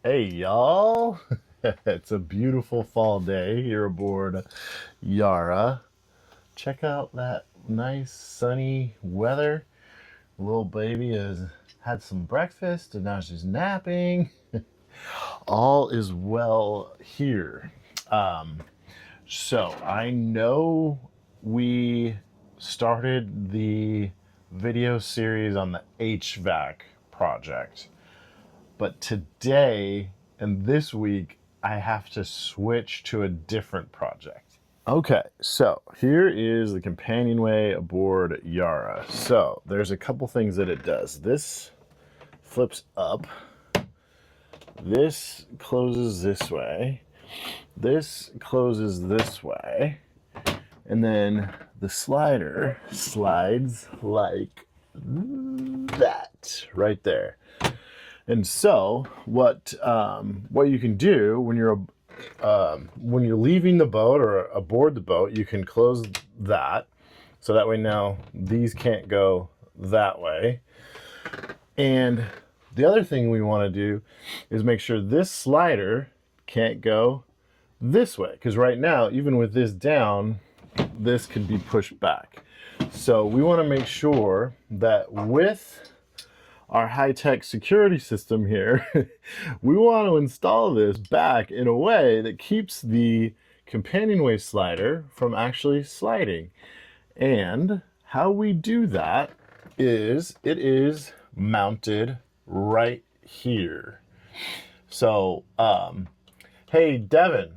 Hey y'all, it's a beautiful fall day here aboard Yara. Check out that nice sunny weather. Little baby has had some breakfast and now she's napping. All is well here. Um, so I know we started the video series on the HVAC project. But today and this week, I have to switch to a different project. Okay, so here is the Companionway aboard Yara. So there's a couple things that it does. This flips up. This closes this way. This closes this way. And then the slider slides like that right there. And so what you can do when you're leaving the boat or aboard the boat, you can close that. So that way now these can't go that way. And the other thing we want to do is make sure this slider can't go this way. Because right now, even with this down, this could be pushed back. So we want to make sure that with our high-tech security system here, we want to install this back in a way that keeps the Companionway slider from actually sliding. And how we do that is it is mounted right here. So, hey, Devin,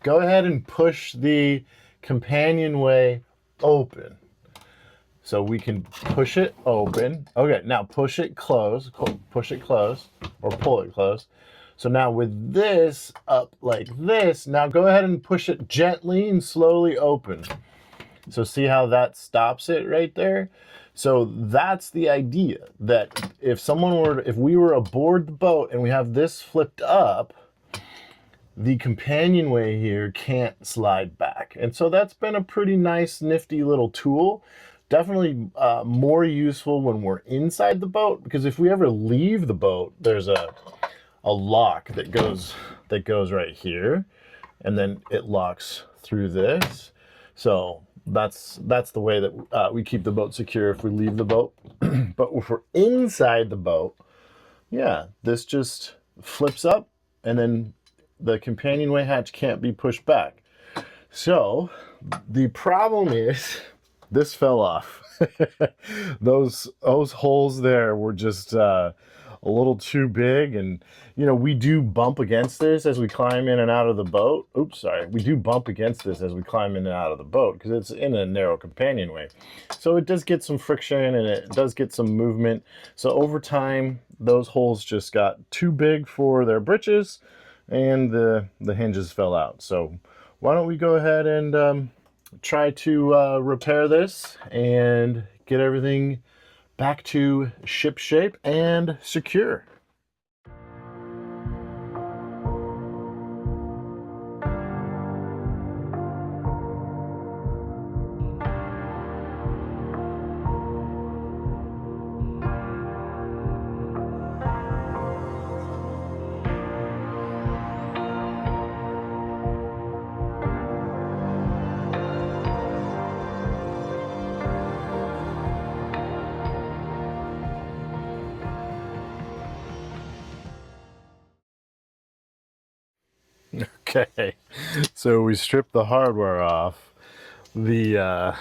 go ahead and push the Companionway open. So we can push it open. Okay, now push it close, or pull it close. So now with this up like this, now go ahead and push it gently and slowly open. So see how that stops it right there? So that's the idea, that if we were aboard the boat and we have this flipped up, the Companionway here can't slide back. And so that's been a pretty nice, nifty little tool. Definitely more useful when we're inside the boat, because if we ever leave the boat, there's a lock that goes right here, and then it locks through this. So that's the way that we keep the boat secure if we leave the boat. But if we're inside the boat, yeah, this just flips up, and then the Companionway hatch can't be pushed back. So the problem is, this fell off. those holes there were just a little too big, and we do bump against this as we climb in and out of the boat. Oops, sorry. We do bump against this as we climb in and out of the boat because it's in a narrow Companionway. So it does get some friction and it does get some movement. So over time, those holes just got too big for their britches and the hinges fell out. So why don't we go ahead and try to repair this and get everything back to ship shape and secure. Okay, so we stripped the hardware off. The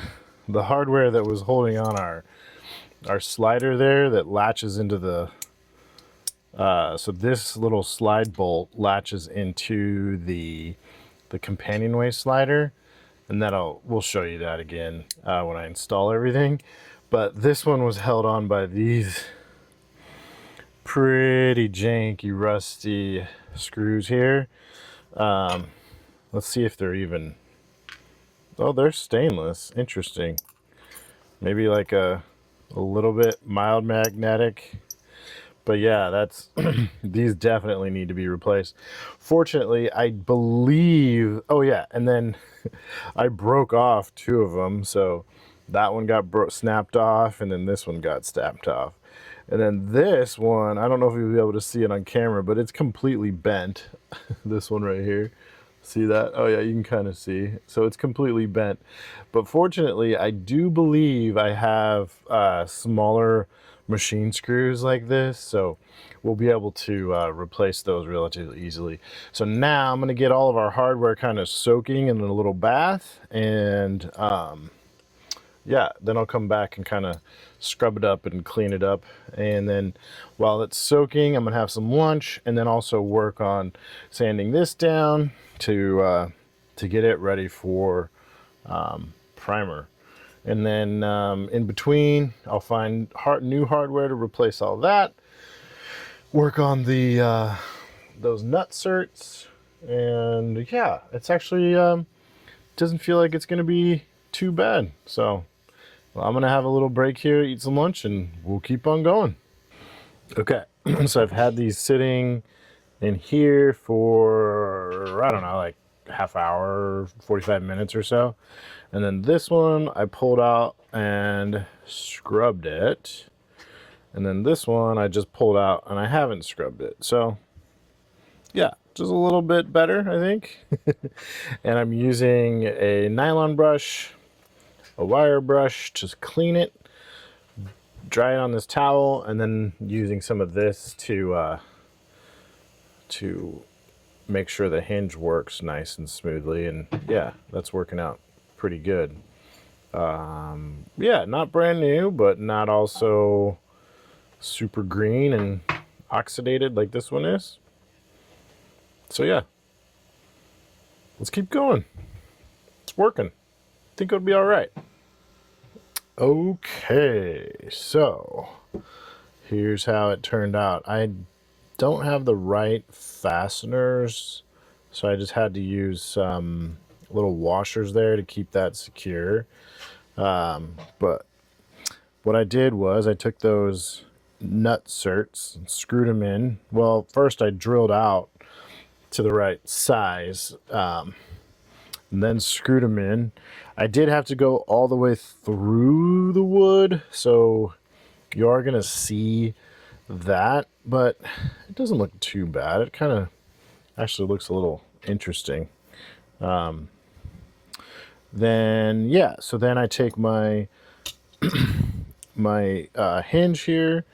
hardware that was holding on our slider there that latches into the so this little slide bolt latches into the Companionway slider, and we'll show you that again when I install everything. But this one was held on by these pretty janky, rusty screws here. Let's see if they're even, oh, they're stainless. Interesting. Maybe like a little bit mild magnetic. But yeah, that's these definitely need to be replaced. Fortunately, I believe, oh yeah, and then I broke off two of them. So that one got snapped off, and then this one got snapped off. And then this one, I don't know if you'll be able to see it on camera, but it's completely bent. This one right here. See that? Oh yeah, you can kind of see. So it's completely bent. But fortunately, I do believe I have smaller machine screws like this. So we'll be able to replace those relatively easily. So now I'm going to get all of our hardware kind of soaking in a little bath. And yeah, then I'll come back and kind of scrub it up and clean it up. And then while it's soaking, I'm gonna have some lunch and then also work on sanding this down to get it ready for primer. And then in between, I'll find new hardware to replace all that. Work on the those nut certs, and yeah, it's actually doesn't feel like it's gonna be too bad. So well, I'm gonna have a little break here, eat some lunch, and we'll keep on going. Okay, so I've had these sitting in here for, I don't know, like half hour, 45 minutes or so. And then this one I pulled out and scrubbed it. And then this one I just pulled out and I haven't scrubbed it. So yeah, just a little bit better, I think. And I'm using a nylon brush, a wire brush to clean it, dry it on this towel, and then using some of this to make sure the hinge works nice and smoothly. And yeah, that's working out pretty good. Yeah, not brand new, but not also super green and oxidated like this one is. So yeah, let's keep going. It's working. I think it'll be all right. Okay, so here's how it turned out. I don't have the right fasteners, so I just had to use some little washers there to keep that secure. But what I did was I took those nut certs and screwed them in. Well, first I drilled out to the right size, and then screwed them in. I did have to go all the way through the wood, so you are gonna see that, but it doesn't look too bad. It kind of actually looks a little interesting. Then yeah, so then I take my hinge here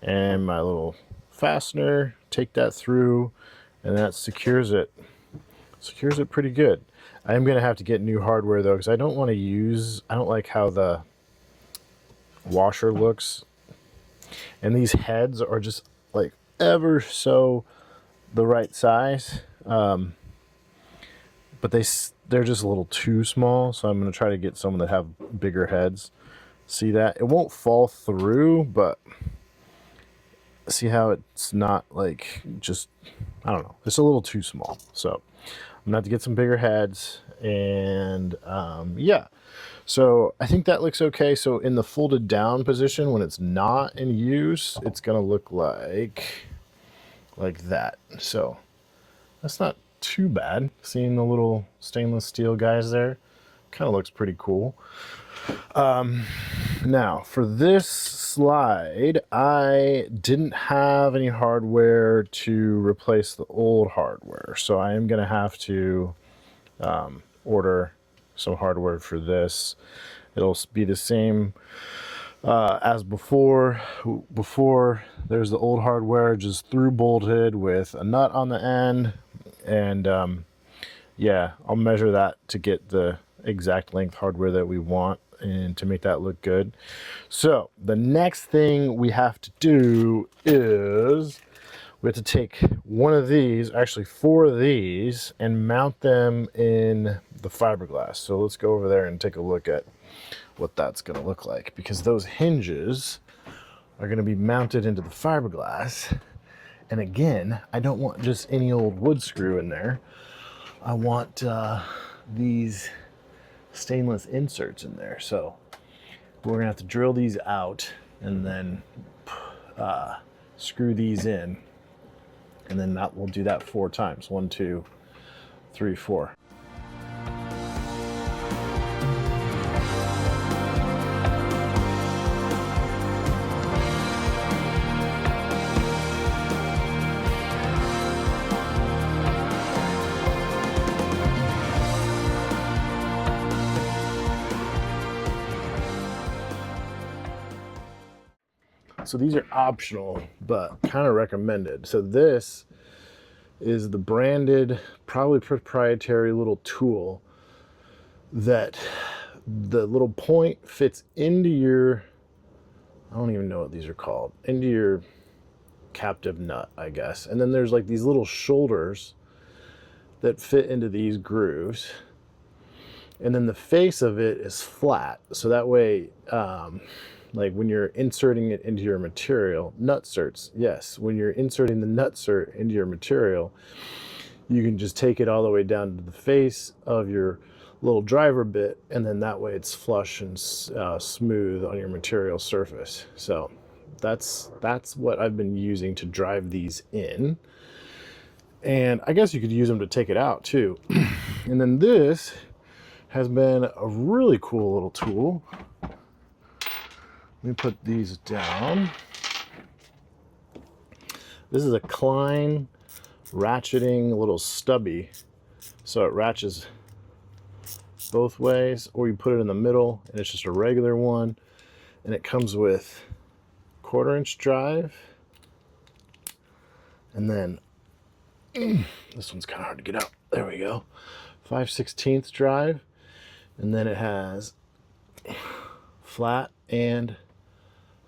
and my little fastener, take that through, and that secures it pretty good. I am gonna have to get new hardware though, because I don't like how the washer looks, and these heads are just like ever so the right size, but they're just a little too small, so I'm gonna try to get some that have bigger heads. See that? It won't fall through, but see how it's not like just, I don't know, it's a little too small. So I'm gonna have to get some bigger heads, and yeah. So I think that looks okay. So in the folded down position, when it's not in use, it's gonna look like that. So that's not too bad. Seeing the little stainless steel guys there, kind of looks pretty cool. Now for this slide, I didn't have any hardware to replace the old hardware, so I am gonna have to order some hardware for this. It'll be the same as before. There's the old hardware just through bolted with a nut on the end, and yeah, I'll measure that to get the exact length hardware that we want and to make that look good. So the next thing we have to do is we have to take one of these, actually 4 of these, and mount them in the fiberglass. So let's go over there and take a look at what that's gonna look like, because those hinges are gonna be mounted into the fiberglass. And again, I don't want just any old wood screw in there. I want these stainless inserts in there. So we're gonna have to drill these out and then screw these in, and then we'll do that 4 times. 1, 2, 3, 4. So these are optional, but kind of recommended. So this is the branded, probably proprietary little tool that the little point fits into your, I don't even know what these are called, into your captive nut, I guess. And then there's like these little shoulders that fit into these grooves. And then the face of it is flat. So that way, like when you're inserting it into your material, nutserts, yes, when you're inserting the nutsert into your material, you can just take it all the way down to the face of your little driver bit, and then that way it's flush and smooth on your material surface. So that's what I've been using to drive these in. And I guess you could use them to take it out too. And then this has been a really cool little tool. Let me put these down. This is a Klein ratcheting little stubby. So it ratchets both ways, or you put it in the middle and it's just a regular one. And it comes with 1/4 inch drive. And then, this one's kind of hard to get out. There we go. 5/16 drive. And then it has flat and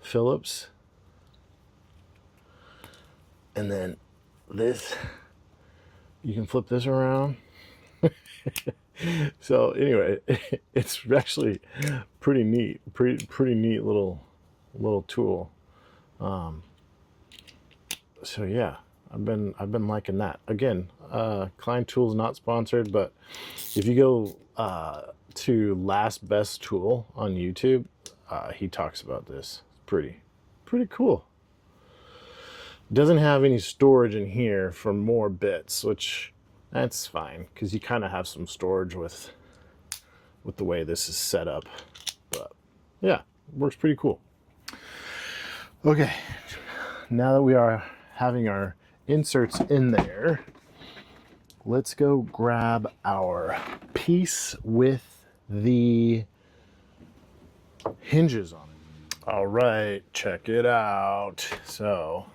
Phillips. And then this, you can flip this around. So anyway, it's actually pretty neat, pretty neat little tool. So yeah, I've been liking that. Again, Klein Tools not sponsored, but if you go to Last Best Tool on YouTube, he talks about this. It's pretty cool. Doesn't have any storage in here for more bits, which that's fine because you kind of have some storage with the way this is set up. But yeah, works pretty cool. Okay, now that we are having our inserts in there, let's go grab our piece with the hinges on it. All right, check it out. So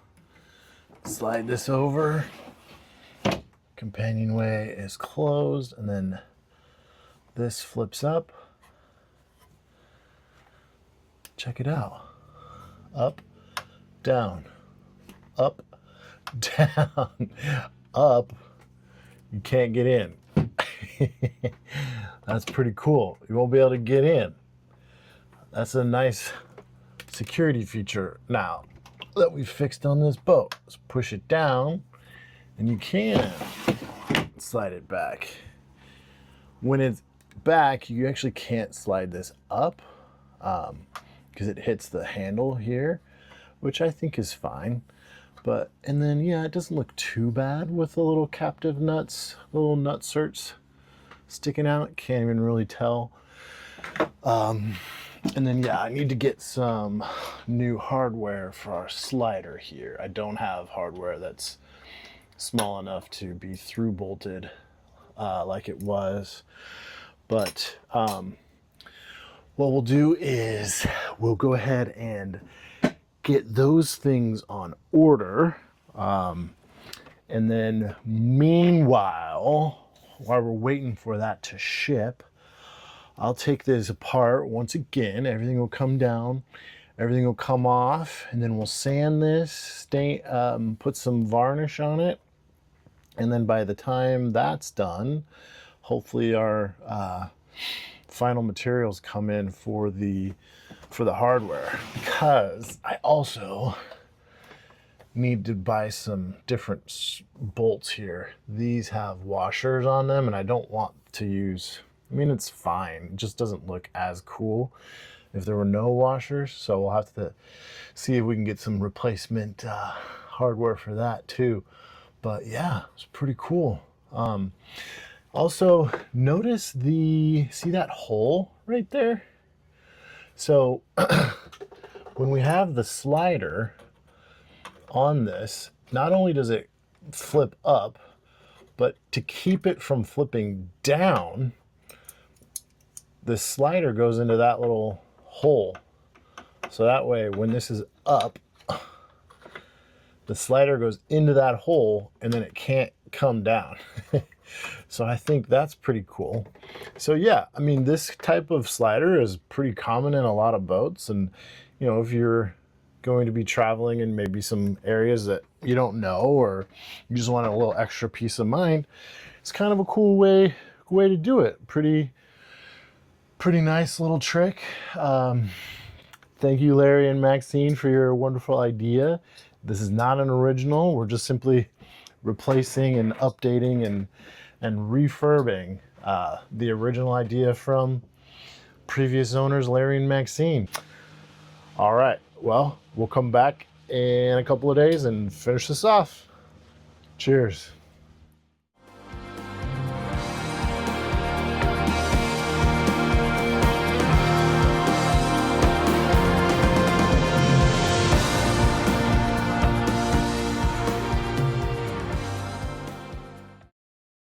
slide this over. Companionway is closed, and then this flips up. Check it out. Up, down, up, down, up. You can't get in. That's pretty cool. You won't be able to get in. That's a nice security feature now that we've fixed on this boat. Let's push it down and you can slide it back. When it's back, you actually can't slide this up because it hits the handle here, which I think is fine. But, and then, yeah, it doesn't look too bad with the little captive nuts, little nutserts sticking out. Can't even really tell. And then, yeah, I need to get some new hardware for our slider here. I don't have hardware that's small enough to be through bolted like it was. But what we'll do is we'll go ahead and get those things on order. And then meanwhile, while we're waiting for that to ship, I'll take this apart once again. Everything will come down, everything will come off, and then we'll sand this, stain, put some varnish on it. And then by the time that's done, hopefully our final materials come in for the hardware, because I also need to buy some different bolts here. These have washers on them and I don't want to use, I mean, it's fine. It just doesn't look as cool if there were no washers. So we'll have to see if we can get some replacement hardware for that too. But yeah, it's pretty cool. Also notice see that hole right there? So when we have the slider on this, not only does it flip up, but to keep it from flipping down, the slider goes into that little hole. So that way, when this is up, the slider goes into that hole and then it can't come down. So I think that's pretty cool. So yeah, I mean, this type of slider is pretty common in a lot of boats. And, you know, if you're going to be traveling in maybe some areas that you don't know, or you just want a little extra peace of mind, it's kind of a cool way to do it. Pretty nice little trick. Thank you, Larry and Maxine, for your wonderful idea. This is not an original. We're just simply replacing and updating and refurbing the original idea from previous owners, Larry and Maxine. All right, well, we'll come back in a couple of days and finish this off. Cheers.